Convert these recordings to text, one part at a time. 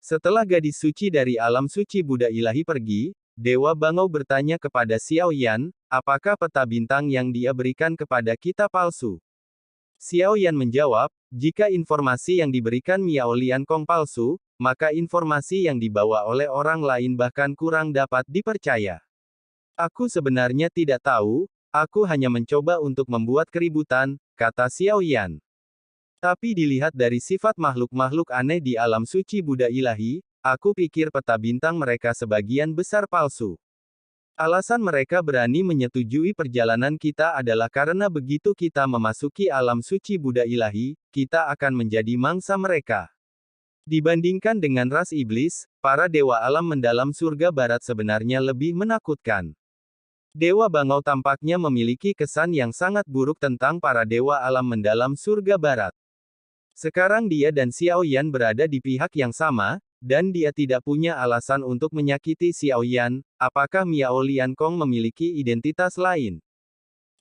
Setelah gadis suci dari alam suci Buddha ilahi pergi, Dewa Bangau bertanya kepada Xiao Yan, apakah peta bintang yang dia berikan kepada kita palsu? Xiao Yan menjawab, jika informasi yang diberikan Miao Liankong palsu, maka informasi yang dibawa oleh orang lain bahkan kurang dapat dipercaya. Aku sebenarnya tidak tahu, aku hanya mencoba untuk membuat keributan, kata Xiao Yan. Tapi dilihat dari sifat makhluk-makhluk aneh di alam suci Buddha ilahi, aku pikir peta bintang mereka sebagian besar palsu. Alasan mereka berani menyetujui perjalanan kita adalah karena begitu kita memasuki alam suci Buddha ilahi, kita akan menjadi mangsa mereka. Dibandingkan dengan ras iblis, para dewa alam mendalam surga barat sebenarnya lebih menakutkan. Dewa Bangau tampaknya memiliki kesan yang sangat buruk tentang para dewa alam mendalam surga barat. Sekarang dia dan Xiao Yan berada di pihak yang sama, dan dia tidak punya alasan untuk menyakiti Xiao Yan. Apakah Miao Liankong memiliki identitas lain?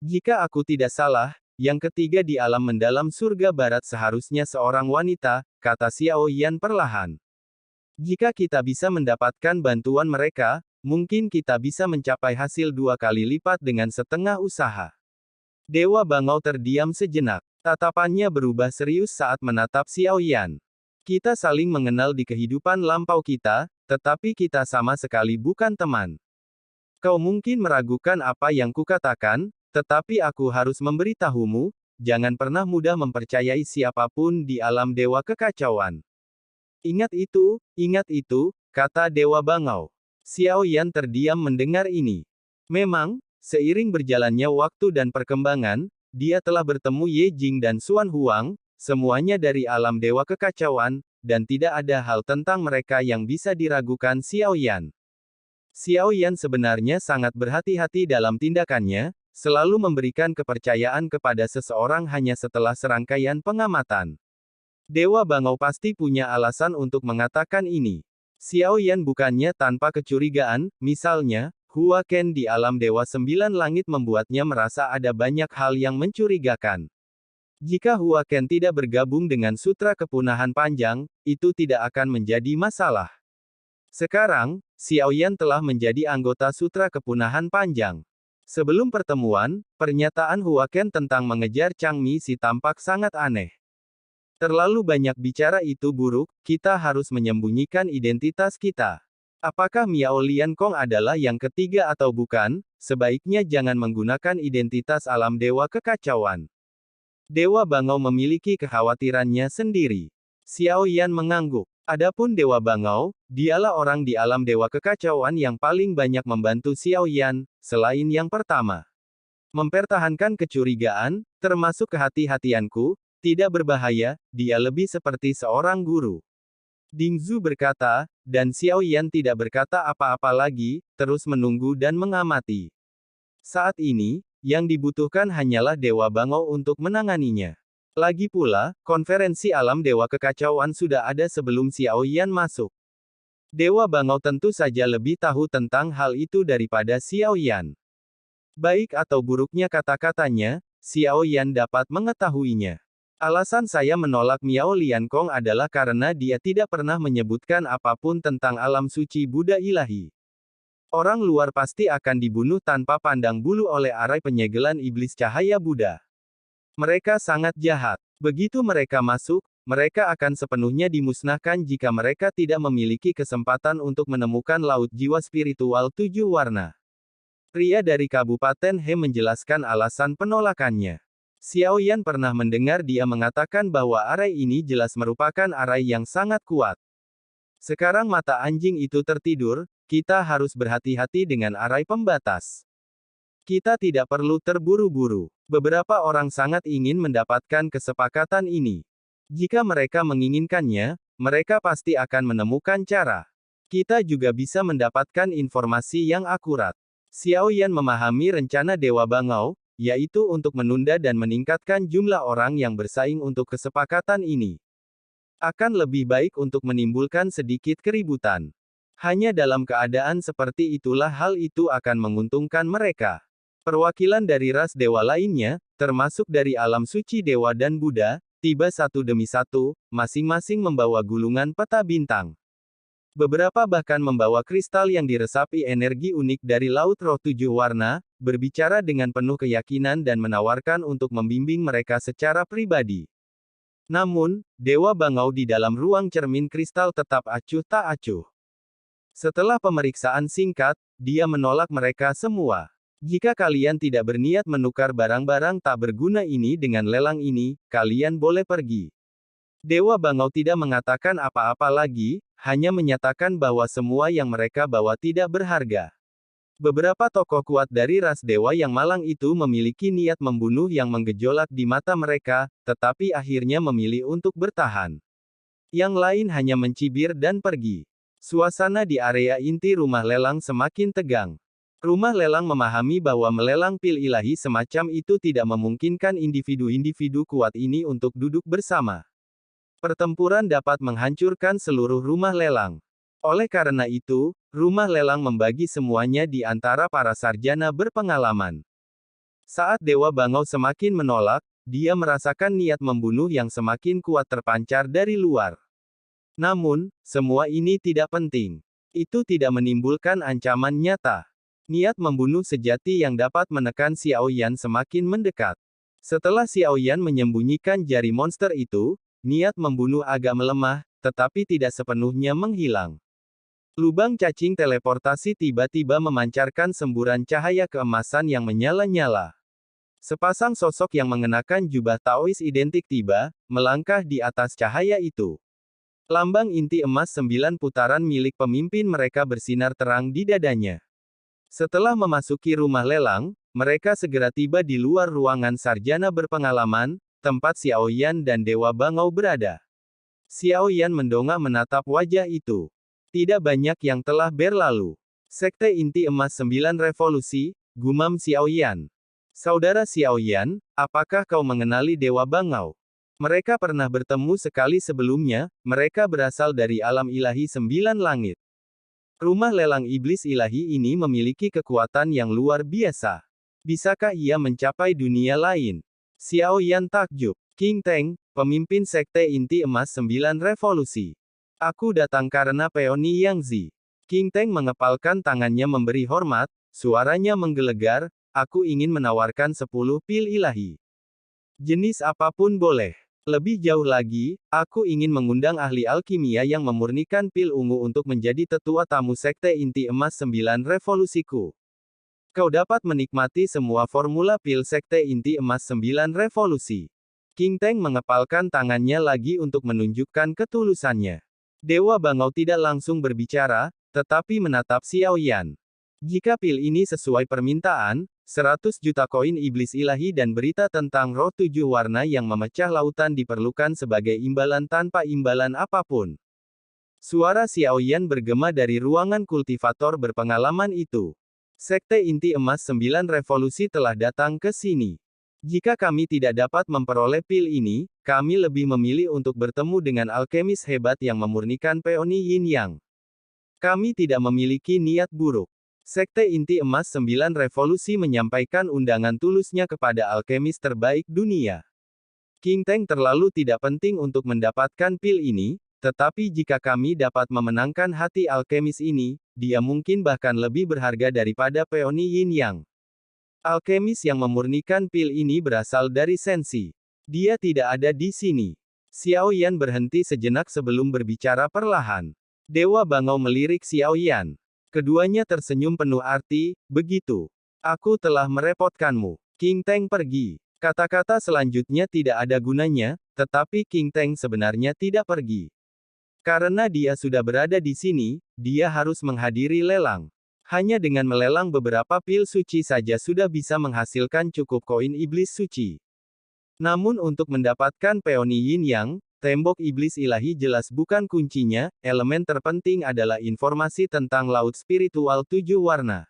Jika aku tidak salah, yang ketiga di alam mendalam surga barat seharusnya seorang wanita, kata Xiao Yan perlahan. Jika kita bisa mendapatkan bantuan mereka, mungkin kita bisa mencapai hasil 2 kali lipat dengan setengah usaha. Dewa Bangau terdiam sejenak. Tatapannya berubah serius saat menatap Xiao Yan. Kita saling mengenal di kehidupan lampau kita, tetapi kita sama sekali bukan teman. Kau mungkin meragukan apa yang kukatakan, tetapi aku harus memberitahumu, jangan pernah mudah mempercayai siapapun di alam dewa kekacauan. Ingat itu, kata Dewa Bangau. Xiao Yan terdiam mendengar ini. Memang, seiring berjalannya waktu dan perkembangan, dia telah bertemu Ye Jing dan Xuan Huang, semuanya dari alam dewa kekacauan, dan tidak ada hal tentang mereka yang bisa diragukan Xiao Yan. Xiao Yan sebenarnya sangat berhati-hati dalam tindakannya, selalu memberikan kepercayaan kepada seseorang hanya setelah serangkaian pengamatan. Dewa Bangau pasti punya alasan untuk mengatakan ini. Xiao Yan bukannya tanpa kecurigaan, misalnya, Hua Ken di alam Dewa Sembilan Langit membuatnya merasa ada banyak hal yang mencurigakan. Jika Hua Ken tidak bergabung dengan Sutra Kepunahan Panjang, itu tidak akan menjadi masalah. Sekarang, Xiao Yan telah menjadi anggota Sutra Kepunahan Panjang. Sebelum pertemuan, pernyataan Hua Ken tentang mengejar Chang Mi Si tampak sangat aneh. Terlalu banyak bicara itu buruk, kita harus menyembunyikan identitas kita. Apakah Miao Liankong adalah yang ketiga atau bukan, sebaiknya jangan menggunakan identitas alam dewa kekacauan. Dewa Bangau memiliki kekhawatirannya sendiri. Xiao Yan mengangguk. Adapun Dewa Bangau, dialah orang di alam dewa kekacauan yang paling banyak membantu Xiao Yan, selain yang pertama. Mempertahankan kecurigaan, termasuk kehati-hatianku, tidak berbahaya, dia lebih seperti seorang guru. Ding Zhu berkata, dan Xiao Yan tidak berkata apa-apa lagi, terus menunggu dan mengamati. Saat ini, yang dibutuhkan hanyalah Dewa Bangau untuk menanganinya. Lagi pula, konferensi alam dewa kekacauan sudah ada sebelum Xiao Yan masuk. Dewa Bangau tentu saja lebih tahu tentang hal itu daripada Xiao Yan. Baik atau buruknya kata-katanya, Xiao Yan dapat mengetahuinya. Alasan saya menolak Miao Liankong adalah karena dia tidak pernah menyebutkan apapun tentang alam suci Buddha ilahi. Orang luar pasti akan dibunuh tanpa pandang bulu oleh arai penyegelan iblis cahaya Buddha. Mereka sangat jahat. Begitu mereka masuk, mereka akan sepenuhnya dimusnahkan jika mereka tidak memiliki kesempatan untuk menemukan laut jiwa spiritual 7 warna. Pria dari Kabupaten He menjelaskan alasan penolakannya. Xiao Yan pernah mendengar dia mengatakan bahwa arai ini jelas merupakan arai yang sangat kuat. Sekarang mata anjing itu tertidur, kita harus berhati-hati dengan arai pembatas. Kita tidak perlu terburu-buru. Beberapa orang sangat ingin mendapatkan kesepakatan ini. Jika mereka menginginkannya, mereka pasti akan menemukan cara. Kita juga bisa mendapatkan informasi yang akurat. Xiao Yan memahami rencana Dewa Bangau, yaitu untuk menunda dan meningkatkan jumlah orang yang bersaing untuk kesepakatan ini. Akan lebih baik untuk menimbulkan sedikit keributan. Hanya dalam keadaan seperti itulah hal itu akan menguntungkan mereka. Perwakilan dari ras dewa lainnya, termasuk dari alam suci dewa dan Buddha, tiba satu demi satu, masing-masing membawa gulungan peta bintang. Beberapa bahkan membawa kristal yang diresapi energi unik dari Laut Roh Tujuh Warna, berbicara dengan penuh keyakinan dan menawarkan untuk membimbing mereka secara pribadi. Namun, Dewa Bangau di dalam ruang cermin kristal tetap acuh tak acuh. Setelah pemeriksaan singkat, dia menolak mereka semua. Jika kalian tidak berniat menukar barang-barang tak berguna ini dengan lelang ini, kalian boleh pergi. Dewa Bangau tidak mengatakan apa-apa lagi, hanya menyatakan bahwa semua yang mereka bawa tidak berharga. Beberapa tokoh kuat dari ras dewa yang malang itu memiliki niat membunuh yang menggejolak di mata mereka, tetapi akhirnya memilih untuk bertahan. Yang lain hanya mencibir dan pergi. Suasana di area inti rumah lelang semakin tegang. Rumah lelang memahami bahwa melelang pil ilahi semacam itu tidak memungkinkan individu-individu kuat ini untuk duduk bersama. Pertempuran dapat menghancurkan seluruh rumah lelang. Oleh karena itu, rumah lelang membagi semuanya di antara para sarjana berpengalaman. Saat Dewa Bangau semakin menolak, dia merasakan niat membunuh yang semakin kuat terpancar dari luar. Namun, semua ini tidak penting. Itu tidak menimbulkan ancaman nyata. Niat membunuh sejati yang dapat menekan Xiao Yan semakin mendekat. Setelah Xiao Yan menyembunyikan jari monster itu, niat membunuh agak melemah, tetapi tidak sepenuhnya menghilang. Lubang cacing teleportasi tiba-tiba memancarkan semburan cahaya keemasan yang menyala-nyala. Sepasang sosok yang mengenakan jubah Taois identik tiba, melangkah di atas cahaya itu. Lambang inti emas 9 putaran milik pemimpin mereka bersinar terang di dadanya. Setelah memasuki rumah lelang, mereka segera tiba di luar ruangan sarjana berpengalaman, tempat Xiao Yan dan Dewa Bangau berada. Xiao Yan mendongak menatap wajah itu. Tidak banyak yang telah berlalu. Sekte inti emas 9 revolusi, gumam Xiao Yan. Saudara Xiao Yan, apakah kau mengenali Dewa Bangau? Mereka pernah bertemu sekali sebelumnya, mereka berasal dari alam ilahi 9 langit. Rumah lelang iblis ilahi ini memiliki kekuatan yang luar biasa. Bisakah ia mencapai dunia lain? Xiao Yan takjub. King Teng, pemimpin sekte inti emas 9 revolusi. Aku datang karena Peony Yangzi. King Teng mengepalkan tangannya memberi hormat, suaranya menggelegar, aku ingin menawarkan 10 pil ilahi. Jenis apapun boleh. Lebih jauh lagi, aku ingin mengundang ahli alkimia yang memurnikan pil ungu untuk menjadi tetua tamu sekte inti emas 9 revolusiku. Kau dapat menikmati semua formula pil sekte inti emas 9 revolusi. King Teng mengepalkan tangannya lagi untuk menunjukkan ketulusannya. Dewa Bangau tidak langsung berbicara, tetapi menatap Xiao Yan. Jika pil ini sesuai permintaan, 100 juta koin iblis ilahi dan berita tentang roh 7 warna yang memecah lautan diperlukan sebagai imbalan tanpa imbalan apapun. Suara Xiao Yan bergema dari ruangan kultivator berpengalaman itu. Sekte inti emas 9 revolusi telah datang ke sini. Jika kami tidak dapat memperoleh pil ini, kami lebih memilih untuk bertemu dengan alkemis hebat yang memurnikan peony yin yang. Kami tidak memiliki niat buruk. Sekte inti emas 9 revolusi menyampaikan undangan tulusnya kepada alkemis terbaik dunia. King Teng terlalu tidak penting untuk mendapatkan pil ini, tetapi jika kami dapat memenangkan hati alkemis ini, dia mungkin bahkan lebih berharga daripada peony yin yang. Alkemis yang memurnikan pil ini berasal dari Sensi. Dia tidak ada di sini. Xiao Yan berhenti sejenak sebelum berbicara perlahan. Dewa Bangau melirik Xiao Yan. Keduanya tersenyum penuh arti, begitu. Aku telah merepotkanmu. King Teng pergi. Kata-kata selanjutnya tidak ada gunanya, tetapi King Teng sebenarnya tidak pergi. Karena dia sudah berada di sini, dia harus menghadiri lelang. Hanya dengan melelang beberapa pil suci saja sudah bisa menghasilkan cukup koin iblis suci. Namun untuk mendapatkan peony yin yang, tembok iblis ilahi jelas bukan kuncinya, elemen terpenting adalah informasi tentang laut spiritual 7 warna.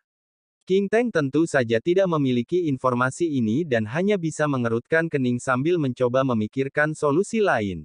King Teng tentu saja tidak memiliki informasi ini dan hanya bisa mengerutkan kening sambil mencoba memikirkan solusi lain.